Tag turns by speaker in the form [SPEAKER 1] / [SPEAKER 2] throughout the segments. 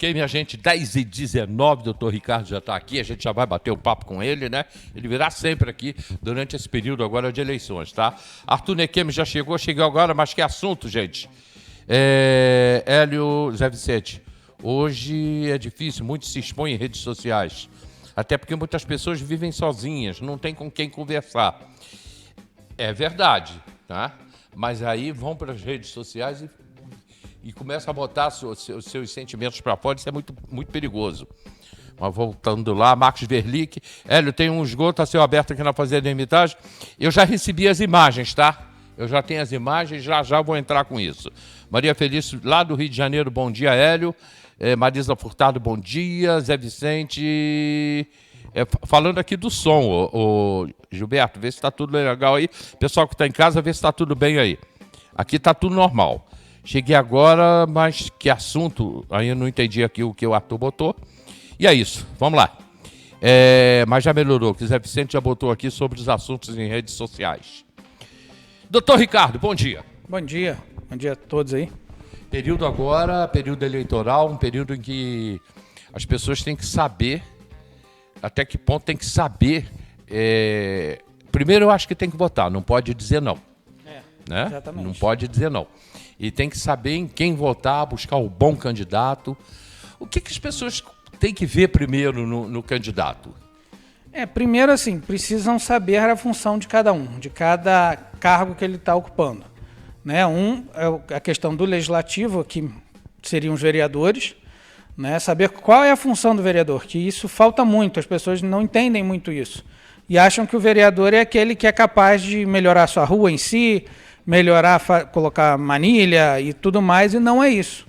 [SPEAKER 1] Ok, minha gente, 10h19, doutor Ricardo já está aqui, a gente já vai bater o papo com ele, né? Ele virá sempre aqui durante esse período agora de eleições, tá? Arthur Nequemi já chegou agora, mas que assunto, gente? Hélio Zé Vicente, hoje é difícil, muitos se expõem em redes sociais, até porque muitas pessoas vivem sozinhas, não tem com quem conversar. É verdade, tá? Mas aí vão para as redes sociais e começam a botar seus sentimentos para fora, isso é muito, muito perigoso. Mas voltando lá, Marcos Verlick, Hélio, tem um esgoto a céu aberto aqui na Fazenda Hermitage. Eu já recebi as imagens, tá? Eu já tenho as imagens, já vou entrar com isso. Maria Felício, lá do Rio de Janeiro, bom dia, Hélio. Marisa Furtado, bom dia. Zé Vicente... falando aqui do som, o Gilberto, vê se está tudo legal aí. Pessoal que está em casa, vê se está tudo bem aí. Aqui está tudo normal. Cheguei agora, mas que assunto, aí eu não entendi aqui o que o Arthur botou. E é isso, vamos lá. Mas já melhorou, o Zé Vicente já botou aqui sobre os assuntos em redes sociais. Doutor Ricardo, bom dia.
[SPEAKER 2] Bom dia a todos aí.
[SPEAKER 1] Período agora, período eleitoral, um período em que as pessoas têm que saber, até que ponto tem que saber. Primeiro eu acho que tem que votar, não pode dizer não. Né?
[SPEAKER 2] Exatamente.
[SPEAKER 1] Não pode dizer não. E tem que saber em quem votar, buscar o bom candidato. O que as pessoas têm que ver primeiro no candidato?
[SPEAKER 2] Primeiro, assim, precisam saber a função de cada um, de cada cargo que ele está ocupando. Né? É a questão do legislativo, que seriam os vereadores, né? Saber qual é a função do vereador, que isso falta muito, as pessoas não entendem muito isso. E acham que o vereador é aquele que é capaz de melhorar a sua rua em si, melhorar, colocar manilha e tudo mais, e não é isso.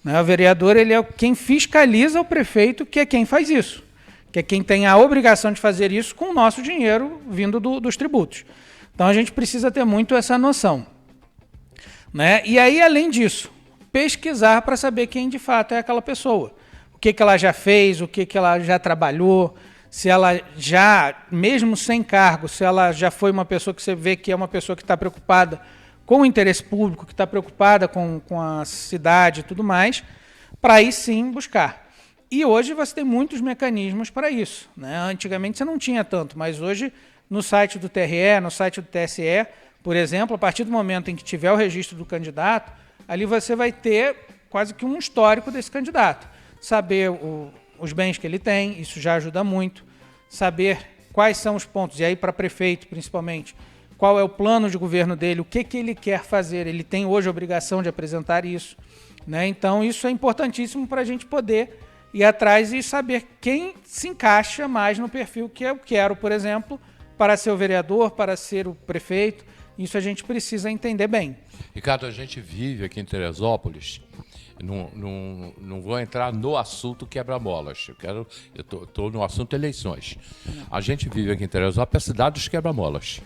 [SPEAKER 2] Né? O vereador ele é quem fiscaliza o prefeito, que é quem faz isso, que é quem tem a obrigação de fazer isso com o nosso dinheiro vindo dos tributos. Então a gente precisa ter muito essa noção. Né? E aí, além disso, pesquisar para saber quem de fato é aquela pessoa. O que ela já fez, o que ela já trabalhou, se ela já, mesmo sem cargo, se ela já foi uma pessoa que você vê que é uma pessoa que está preocupada com o interesse público, que está preocupada com a cidade e tudo mais, para aí sim buscar. E hoje você tem muitos mecanismos para isso. Né? Antigamente você não tinha tanto, mas hoje no site do TRE, no site do TSE, por exemplo, a partir do momento em que tiver o registro do candidato, ali você vai ter quase que um histórico desse candidato. Saber os bens que ele tem, isso já ajuda muito. Saber quais são os pontos, e aí para prefeito principalmente, qual é o plano de governo dele, o que ele quer fazer, ele tem hoje a obrigação de apresentar isso. Né? Então isso é importantíssimo para a gente poder ir atrás e saber quem se encaixa mais no perfil que eu quero, por exemplo, para ser o vereador, para ser o prefeito. Isso a gente precisa entender bem.
[SPEAKER 1] Ricardo, a gente vive aqui em Teresópolis, não vou entrar no assunto quebra-molas, eu estou no assunto eleições. A gente vive aqui em Teresópolis, a cidade dos quebra-molas.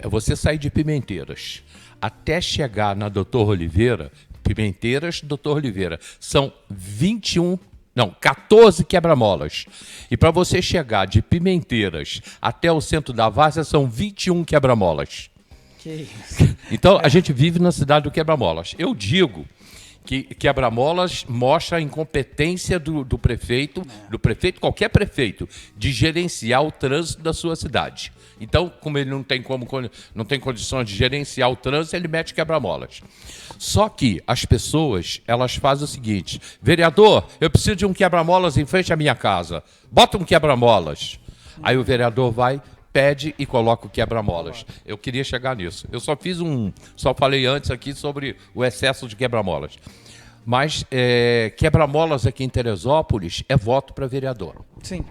[SPEAKER 1] Você sair de Pimenteiras até chegar na Doutor Oliveira, Pimenteiras, Doutor Oliveira, são 14 quebra-molas. E para você chegar de Pimenteiras até o centro da Várzea, são 21 quebra-molas.
[SPEAKER 2] Que isso.
[SPEAKER 1] Então, a gente vive na cidade do quebra-molas. Eu digo que quebra-molas mostra a incompetência do prefeito, qualquer prefeito, de gerenciar o trânsito da sua cidade. Então, como ele não tem condições de gerenciar o trânsito, ele mete quebra-molas. Só que as pessoas, elas fazem o seguinte: vereador, eu preciso de um quebra-molas em frente à minha casa. Bota um quebra-molas. Aí o vereador vai, pede e coloca o quebra-molas. Eu queria chegar nisso. Eu só falei antes aqui sobre o excesso de quebra-molas. Mas quebra-molas aqui em Teresópolis é voto para vereador.
[SPEAKER 2] Sim,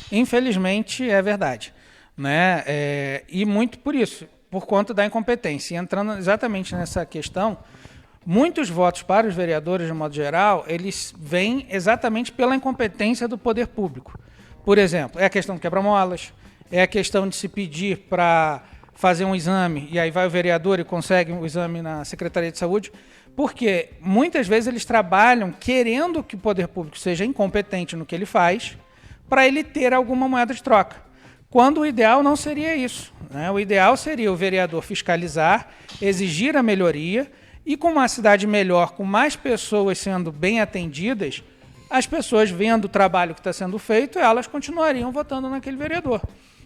[SPEAKER 2] infelizmente é verdade. Né? E muito por isso, por conta da incompetência. E entrando exatamente nessa questão, muitos votos para os vereadores, de modo geral, eles vêm exatamente pela incompetência do poder público. Por exemplo, é a questão do quebra-molas, é a questão de se pedir para fazer um exame, e aí vai o vereador e consegue o exame na Secretaria de Saúde, porque muitas vezes eles trabalham querendo que o poder público seja incompetente no que ele faz, para ele ter alguma moeda de troca. Quando o ideal não seria isso. Né? O ideal seria o vereador fiscalizar, exigir a melhoria, e com uma cidade melhor, com mais pessoas sendo bem atendidas, as pessoas vendo o trabalho que está sendo feito, elas continuariam votando naquele vereador.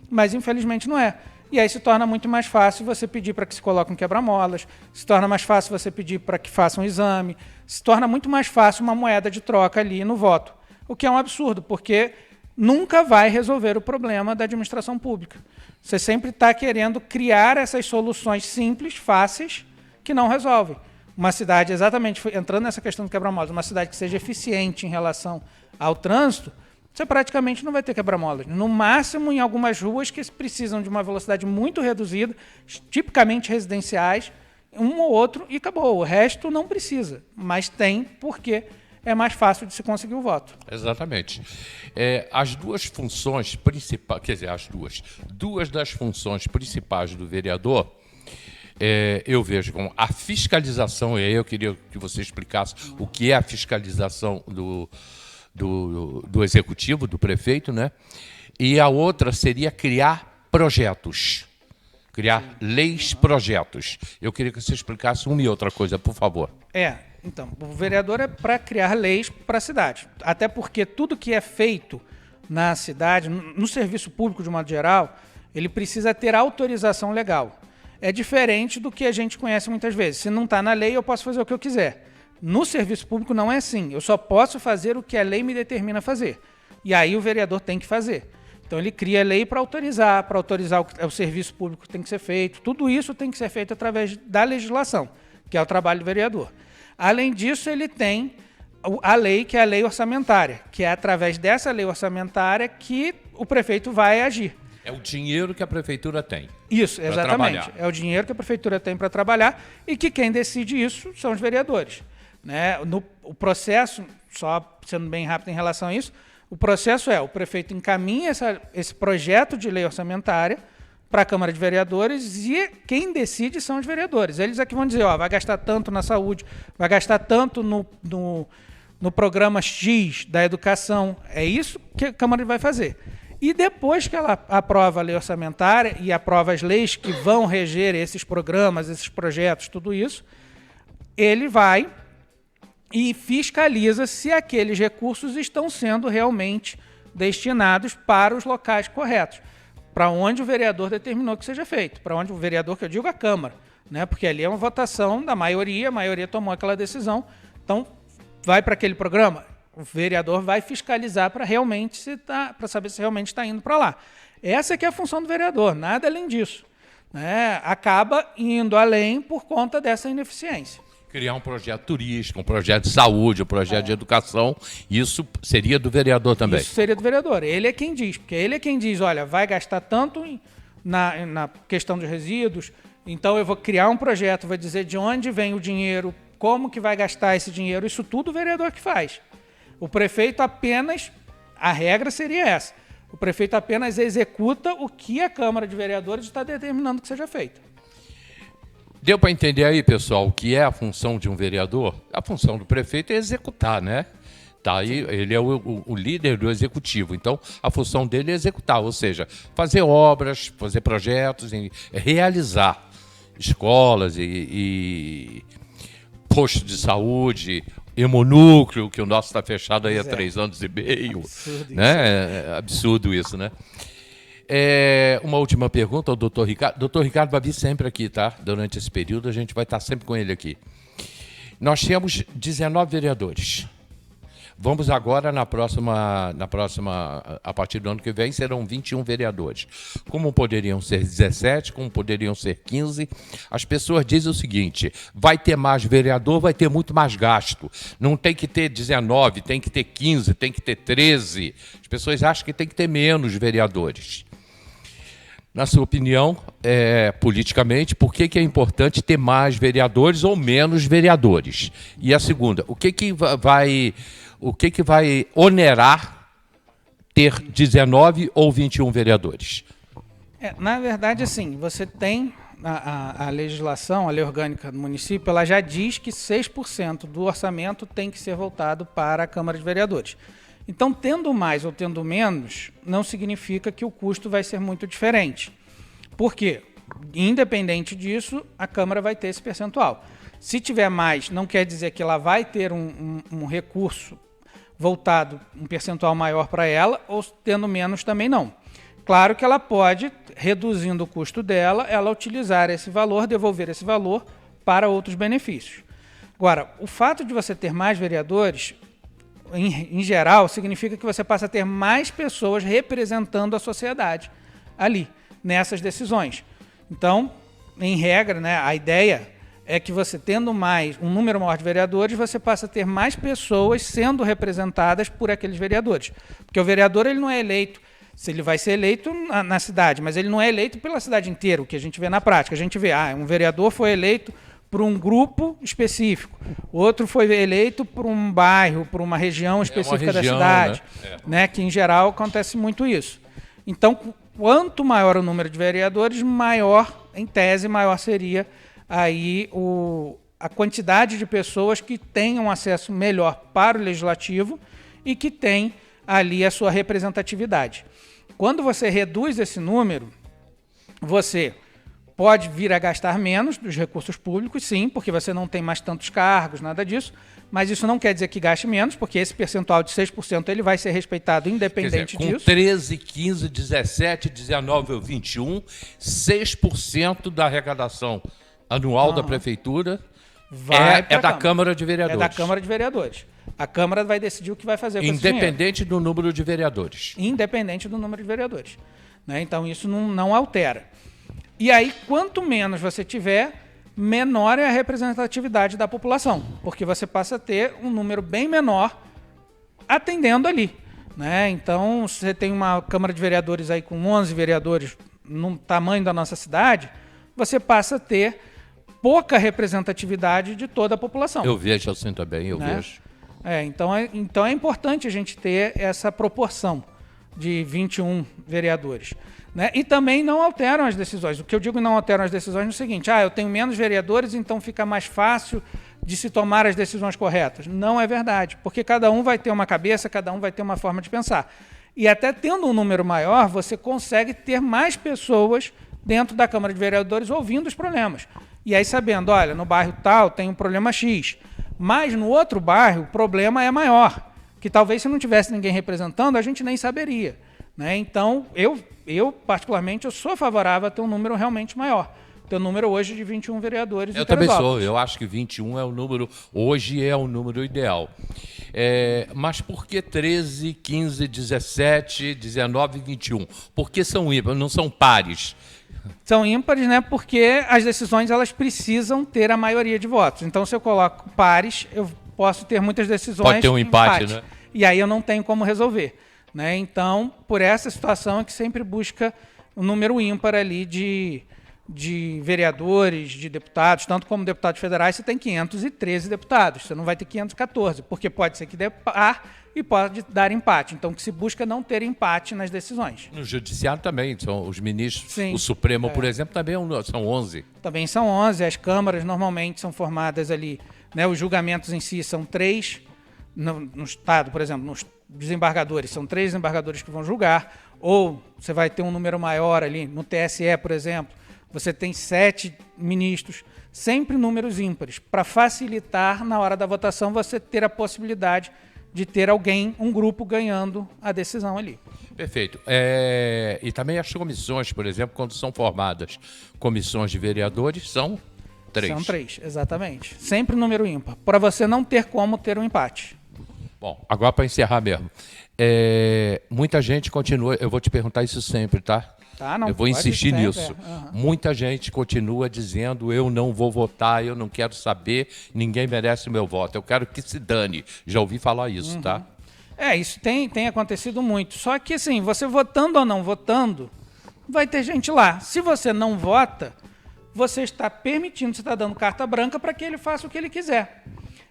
[SPEAKER 2] Mas, infelizmente, não é. E aí se torna muito mais fácil você pedir para que se coloque um quebra-molas, se torna mais fácil você pedir para que faça um exame, se torna muito mais fácil uma moeda de troca ali no voto. O que é um absurdo, porque nunca vai resolver o problema da administração pública. Você sempre está querendo criar essas soluções simples, fáceis, que não resolvem. Uma cidade, exatamente, entrando nessa questão do quebra-molas, uma cidade que seja eficiente em relação ao trânsito, você praticamente não vai ter quebra-molas. No máximo, em algumas ruas que precisam de uma velocidade muito reduzida, tipicamente residenciais, um ou outro, e acabou. O resto não precisa, mas tem porque é mais fácil de se conseguir o voto.
[SPEAKER 1] Exatamente. As duas funções principais, quer dizer, duas das funções principais do vereador, eu vejo como a fiscalização, e aí eu queria que você explicasse o que é a fiscalização do executivo, do prefeito, né? E a outra seria criar projetos, criar leis, projetos. Eu queria que você explicasse uma e outra coisa, por favor.
[SPEAKER 2] Então, o vereador é para criar leis para a cidade. Até porque tudo que é feito na cidade, no serviço público de modo geral, ele precisa ter autorização legal. É diferente do que a gente conhece muitas vezes. Se não está na lei, eu posso fazer o que eu quiser. No serviço público não é assim. Eu só posso fazer o que a lei me determina a fazer. E aí o vereador tem que fazer. Então ele cria a lei para autorizar o serviço público que tem que ser feito. Tudo isso tem que ser feito através da legislação, que é o trabalho do vereador. Além disso, ele tem a lei, que é a lei orçamentária, que é através dessa lei orçamentária que o prefeito vai agir.
[SPEAKER 1] É o dinheiro que a prefeitura tem.
[SPEAKER 2] Isso, exatamente. É o dinheiro que a prefeitura tem para trabalhar e que quem decide isso são os vereadores. Né? O processo, só sendo bem rápido em relação a isso, o processo o prefeito encaminha esse projeto de lei orçamentária para a Câmara de Vereadores e quem decide são os vereadores. Eles é que vão dizer, vai gastar tanto na saúde, vai gastar tanto no programa X da educação. É isso que a Câmara vai fazer. E depois que ela aprova a lei orçamentária e aprova as leis que vão reger esses programas, esses projetos, tudo isso, ele vai e fiscaliza se aqueles recursos estão sendo realmente destinados para os locais corretos, para onde o vereador determinou que seja feito, para onde o vereador, que eu digo a Câmara, né? Porque ali é uma votação da maioria, a maioria tomou aquela decisão, então vai para aquele programa, o vereador vai fiscalizar para saber se realmente está indo para lá. Essa que é a função do vereador, nada além disso. Né? Acaba indo além por conta dessa ineficiência.
[SPEAKER 1] Criar um projeto turístico, um projeto de saúde, um projeto de educação, isso seria do vereador também?
[SPEAKER 2] Isso seria do vereador. Ele é quem diz, porque ele é quem diz, olha, vai gastar tanto na questão dos resíduos, então eu vou criar um projeto, vou dizer de onde vem o dinheiro, como que vai gastar esse dinheiro, isso tudo o vereador que faz. O prefeito apenas, a regra seria essa, o prefeito apenas executa o que a Câmara de Vereadores está determinando que seja feito.
[SPEAKER 1] Deu para entender aí, pessoal, o que é a função de um vereador? A função do prefeito é executar, né? Tá aí, ele é o líder do executivo, então a função dele é executar, ou seja, fazer obras, fazer projetos, realizar escolas e postos de saúde, hemonúcleo, que o nosso está fechado aí há 3 anos e meio. Absurdo, né? É absurdo isso, né? Uma última pergunta ao doutor Ricardo. Doutor Ricardo vai vir sempre aqui, tá? Durante esse período, a gente vai estar sempre com ele aqui. Nós temos 19 vereadores. Vamos agora, a partir do ano que vem, serão 21 vereadores. Como poderiam ser 17, como poderiam ser 15. As pessoas dizem o seguinte, vai ter mais vereador, vai ter muito mais gasto. Não tem que ter 19, tem que ter 15, tem que ter 13. As pessoas acham que tem que ter menos vereadores. Na sua opinião, politicamente, por que é importante ter mais vereadores ou menos vereadores? E a segunda, o que vai onerar ter 19 ou 21 vereadores?
[SPEAKER 2] Na verdade, assim, você tem a legislação, a lei orgânica do município, ela já diz que 6% do orçamento tem que ser voltado para a Câmara de Vereadores. Então, tendo mais ou tendo menos, não significa que o custo vai ser muito diferente. Por quê? Independente disso, a Câmara vai ter esse percentual. Se tiver mais, não quer dizer que ela vai ter um recurso voltado um percentual maior para ela, ou tendo menos também não. Claro que ela pode, reduzindo o custo dela, ela utilizar esse valor, devolver esse valor para outros benefícios. Agora, o fato de você ter mais vereadores, em geral, significa que você passa a ter mais pessoas representando a sociedade ali, nessas decisões. Então, em regra, né, a ideia é que você tendo um número maior de vereadores, você passa a ter mais pessoas sendo representadas por aqueles vereadores. Porque o vereador ele não é eleito, se ele vai ser eleito na cidade, mas ele não é eleito pela cidade inteira, o que a gente vê na prática. A gente vê, um vereador foi eleito por um grupo específico, outro foi eleito por um bairro, por uma região específica da cidade, né, que em geral acontece muito isso. Então, quanto maior o número de vereadores, maior, em tese, maior seria aí a quantidade de pessoas que tenham acesso melhor para o legislativo e que tem ali a sua representatividade. Quando você reduz esse número, você pode vir a gastar menos dos recursos públicos, sim, porque você não tem mais tantos cargos, nada disso, mas isso não quer dizer que gaste menos, porque esse percentual de 6% ele vai ser respeitado independente
[SPEAKER 1] disso. Com 13, 15, 17, 19 ou 21, 6% da arrecadação anual da Prefeitura é da Câmara de Vereadores.
[SPEAKER 2] É da Câmara de Vereadores. A Câmara vai decidir o que vai fazer com esse dinheiro.
[SPEAKER 1] Independente do número de vereadores.
[SPEAKER 2] Independente do número de vereadores. Né? Então, isso não altera. E aí, quanto menos você tiver, menor é a representatividade da população, porque você passa a ter um número bem menor atendendo ali. Né? Então, se você tem uma Câmara de Vereadores aí com 11 vereadores no tamanho da nossa cidade, você passa a ter pouca representatividade de toda a população.
[SPEAKER 1] Eu vejo assim também, eu vejo.
[SPEAKER 2] Então é importante a gente ter essa proporção de 21 vereadores. Né? E também não alteram as decisões. O que eu digo não alteram as decisões é o seguinte, eu tenho menos vereadores, então fica mais fácil de se tomar as decisões corretas. Não é verdade, porque cada um vai ter uma cabeça, cada um vai ter uma forma de pensar. E até tendo um número maior, você consegue ter mais pessoas dentro da Câmara de Vereadores ouvindo os problemas. E aí sabendo, olha, no bairro tal tem um problema X, mas no outro bairro o problema é maior, que talvez se não tivesse ninguém representando, a gente nem saberia. Né? Então, eu particularmente, eu sou favorável a ter um número realmente maior. Ter um número hoje de 21 vereadores.
[SPEAKER 1] Eu também sou, eu acho que 21 é o número, hoje é o número ideal. Mas por que 13, 15, 17, 19 e 21? Por que são ímpares, não são pares?
[SPEAKER 2] São ímpares, né? Porque as decisões elas precisam ter a maioria de votos. Então, se eu coloco pares, eu posso ter muitas decisões.
[SPEAKER 1] Pode ter um empate, né?
[SPEAKER 2] E aí eu não tenho como resolver. Né? Então, por essa situação é que sempre busca um número ímpar ali de vereadores, de deputados, tanto como deputados federais, você tem 513 deputados, você não vai ter 514, porque pode ser que dê par e pode dar empate. Então, que se busca não ter empate nas decisões.
[SPEAKER 1] No judiciário também, são os ministros,
[SPEAKER 2] sim,
[SPEAKER 1] o Supremo, por exemplo, também são 11.
[SPEAKER 2] Também são 11, as câmaras normalmente são formadas ali, né, os julgamentos em si são 3, no Estado, por exemplo, nos desembargadores, são 3 desembargadores que vão julgar, ou você vai ter um número maior ali, no TSE, por exemplo, você tem 7 ministros, sempre números ímpares, para facilitar na hora da votação você ter a possibilidade de ter alguém, um grupo ganhando a decisão ali.
[SPEAKER 1] Perfeito. E também as comissões, por exemplo, quando são formadas comissões de vereadores, são 3.
[SPEAKER 2] São 3, exatamente. Sempre número ímpar, para você não ter como ter um empate.
[SPEAKER 1] Bom, agora para encerrar mesmo. Muita gente continua, eu vou te perguntar isso sempre, tá?
[SPEAKER 2] Não,
[SPEAKER 1] eu vou insistir nisso. Muita gente continua dizendo, eu não vou votar, eu não quero saber, ninguém merece o meu voto, eu quero que se dane. Já ouvi falar isso, tá?
[SPEAKER 2] Isso tem acontecido muito. Só que, assim, você votando ou não votando, vai ter gente lá. Se você não vota, você está permitindo, você está dando carta branca para que ele faça o que ele quiser.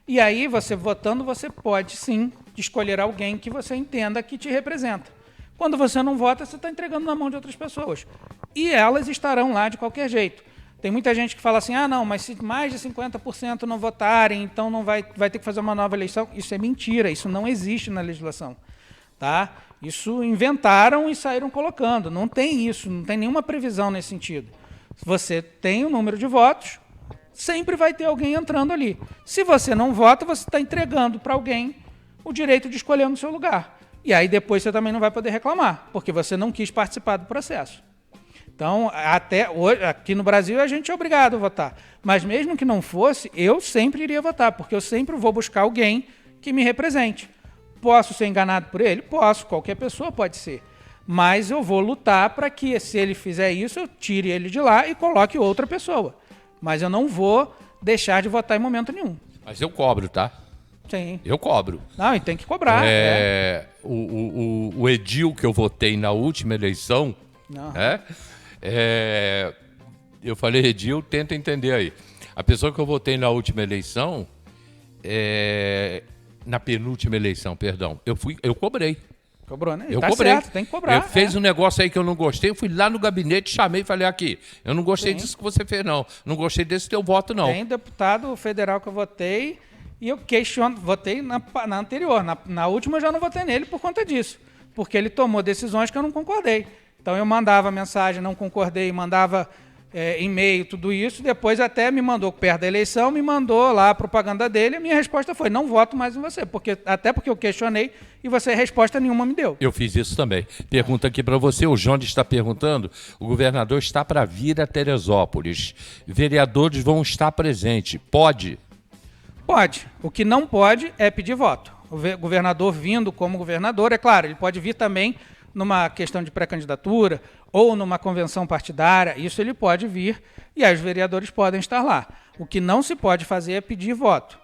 [SPEAKER 2] E aí, você votando, você pode, sim, escolher alguém que você entenda que te representa. Quando você não vota, você está entregando na mão de outras pessoas. E elas estarão lá de qualquer jeito. Tem muita gente que fala assim, não, mas se mais de 50% não votarem, então não vai ter que fazer uma nova eleição. Isso é mentira, isso não existe na legislação. Tá? Isso inventaram e saíram colocando. Não tem isso, não tem nenhuma previsão nesse sentido. Se você tem um número de votos, sempre vai ter alguém entrando ali. Se você não vota, você está entregando para alguém o direito de escolher no seu lugar. E aí depois você também não vai poder reclamar, porque você não quis participar do processo. Então, até hoje, aqui no Brasil, a gente é obrigado a votar. Mas mesmo que não fosse, eu sempre iria votar, porque eu sempre vou buscar alguém que me represente. Posso ser enganado por ele? Posso, qualquer pessoa pode ser. Mas eu vou lutar para que, se ele fizer isso, eu tire ele de lá e coloque outra pessoa. Mas eu não vou deixar de votar em momento nenhum.
[SPEAKER 1] Mas eu cobro, tá?
[SPEAKER 2] Sim.
[SPEAKER 1] Eu cobro.
[SPEAKER 2] Não, e tem que cobrar.
[SPEAKER 1] O edil que eu votei na última eleição,
[SPEAKER 2] Não.
[SPEAKER 1] Eu falei, edil, tenta entender aí. A pessoa que eu votei na última eleição, na penúltima eleição, perdão, eu cobrei.
[SPEAKER 2] Cobrou, né?
[SPEAKER 1] Eu
[SPEAKER 2] Tá
[SPEAKER 1] cobrei.
[SPEAKER 2] certo, tem que cobrar.
[SPEAKER 1] Eu fez um negócio aí que eu não gostei, eu fui lá no gabinete, chamei e falei, aqui, eu não gostei disso que você fez, não. Não gostei desse teu voto, não.
[SPEAKER 2] Tem deputado federal que eu votei e eu questiono, votei na anterior. Na última eu já não votei nele por conta disso. Porque ele tomou decisões que eu não concordei. Então eu mandava mensagem, não concordei, mandava e-mail, tudo isso. Depois até me mandou, perto da eleição, me mandou lá a propaganda dele. A minha resposta foi, não voto mais em você. Até porque eu questionei e você resposta nenhuma me deu.
[SPEAKER 1] Eu fiz isso também. Pergunta aqui para você, o Jones está perguntando, o governador está para vir a Teresópolis. Vereadores vão estar presentes. Pode?
[SPEAKER 2] Pode. O que não pode é pedir voto. O governador vindo como governador, é claro, ele pode vir também numa questão de pré-candidatura ou numa convenção partidária, isso ele pode vir e aí os vereadores podem estar lá. O que não se pode fazer é pedir voto.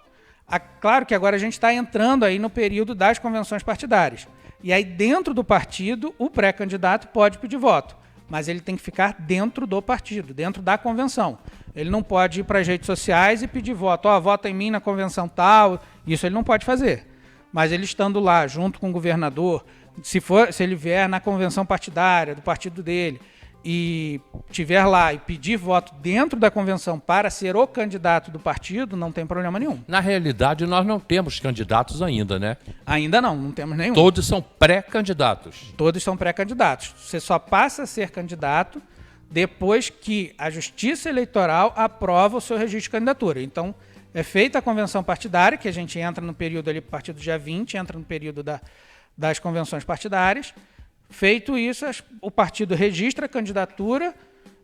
[SPEAKER 2] Claro que agora a gente está entrando aí no período das convenções partidárias. E aí dentro do partido, o pré-candidato pode pedir voto, mas ele tem que ficar dentro do partido, dentro da convenção. Ele não pode ir para as redes sociais e pedir voto. Vota em mim na convenção tal. Isso ele não pode fazer. Mas ele estando lá, junto com o governador, se ele vier na convenção partidária do partido dele e estiver lá e pedir voto dentro da convenção para ser o candidato do partido, não tem problema nenhum.
[SPEAKER 1] Na realidade, nós não temos candidatos ainda, né?
[SPEAKER 2] Ainda não temos nenhum.
[SPEAKER 1] Todos são pré-candidatos.
[SPEAKER 2] Todos são pré-candidatos. Você só passa a ser candidato depois que a Justiça Eleitoral aprova o seu registro de candidatura. Então, é feita a convenção partidária, que a gente entra no período ali, a partir do dia 20, entra no período das convenções partidárias. Feito isso, o partido registra a candidatura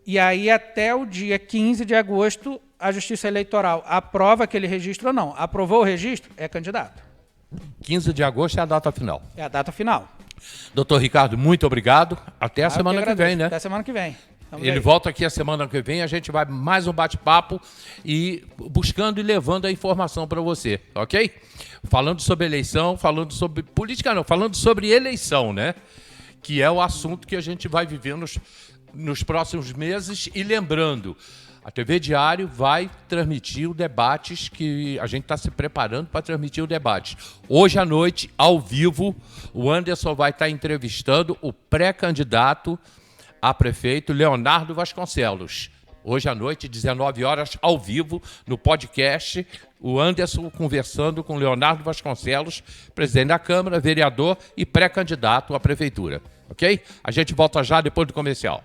[SPEAKER 2] e aí até o dia 15 de agosto a Justiça Eleitoral aprova aquele registro ou não. Aprovou o registro? É candidato.
[SPEAKER 1] 15 de agosto é a data final.
[SPEAKER 2] É a data final.
[SPEAKER 1] Doutor Ricardo, muito obrigado. Até a semana que vem, né?
[SPEAKER 2] Até a semana que vem.
[SPEAKER 1] Ele volta aqui a semana que vem, a gente vai mais um bate-papo e buscando e levando a informação para você, ok? Falando sobre eleição, falando sobre política não, falando sobre eleição, né? Que é o assunto que a gente vai viver nos próximos meses. E lembrando, a TV Diário vai transmitir o debates que a gente está se preparando para transmitir o debate. Hoje à noite, ao vivo, o Anderson vai estar entrevistando o pré-candidato a prefeito Leonardo Vasconcelos. Hoje à noite, 19 horas, ao vivo, no podcast, o Anderson conversando com Leonardo Vasconcelos, presidente da Câmara, vereador e pré-candidato à prefeitura. Ok? A gente volta já depois do comercial.